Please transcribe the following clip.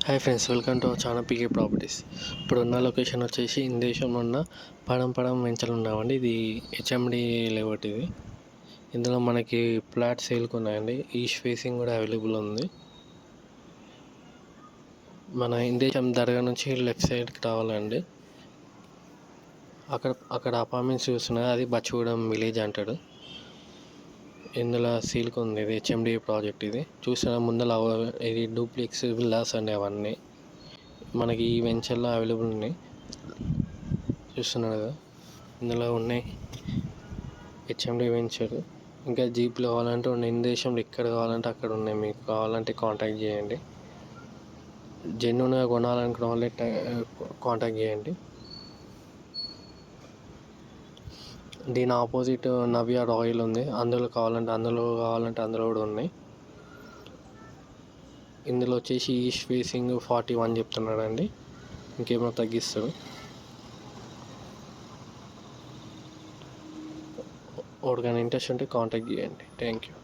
Hi friends, welcome to our channel PK properties. ఇప్పుడు ఉన్న location వచ్చేసి ఇందేశంలో ఉన్న పడం వెంచర్లు ఉన్నామండి. ఇది హెచ్ఎండి లేఅవుట్. ఇందులో మనకి ఫ్లాట్ సేల్కి ఉన్నాయండి. ఈస్ట్ ఫేసింగ్ కూడా అవైలబుల్ ఉంది. మన ఇందేశం దర్గా నుంచి లెఫ్ట్ సైడ్కి రావాలండి. అక్కడ అపార్ట్మెంట్స్ చూస్తున్నారు, అది బచ్చగూడెం విలేజ్ అంటాడు. ఇందులో సీల్కి ఉంది. ఇది హెచ్ఎండి ప్రాజెక్ట్. ఇది చూసిన ముందర ఇది డూప్లెక్స్ విల్లాస్ అండి. అవన్నీ మనకి ఈ వెంచర్లో అవైలబుల్ ఉన్నాయి. చూస్తున్నారు కదా, ఇందులో ఉన్నాయి హెచ్ఎండి వెంచర్. ఇంకా జీప్లు కావాలంటే ఉన్నాయి. దేశంలో ఎక్కడ కావాలంటే అక్కడ ఉన్నాయి. మీకు కావాలంటే కాంటాక్ట్ చేయండి. జెన్యూన్గా కొనాలనుకున్న వాళ్ళే కాంటాక్ట్ చేయండి. దీని ఆపోజిట్ నవ్య రాయల్ ఉంది. అందులో కావాలంటే అందులో కూడా ఉన్నాయి. ఇందులో వచ్చేసి ఈస్ట్ ఫేసింగ్ 41 చెప్తున్నాడు అండి. ఇంకేమో తగ్గిస్తాడు. ఒకటికైనా ఇంట్రెస్ట్ ఉంటే కాంటాక్ట్ చేయండి. Thank you.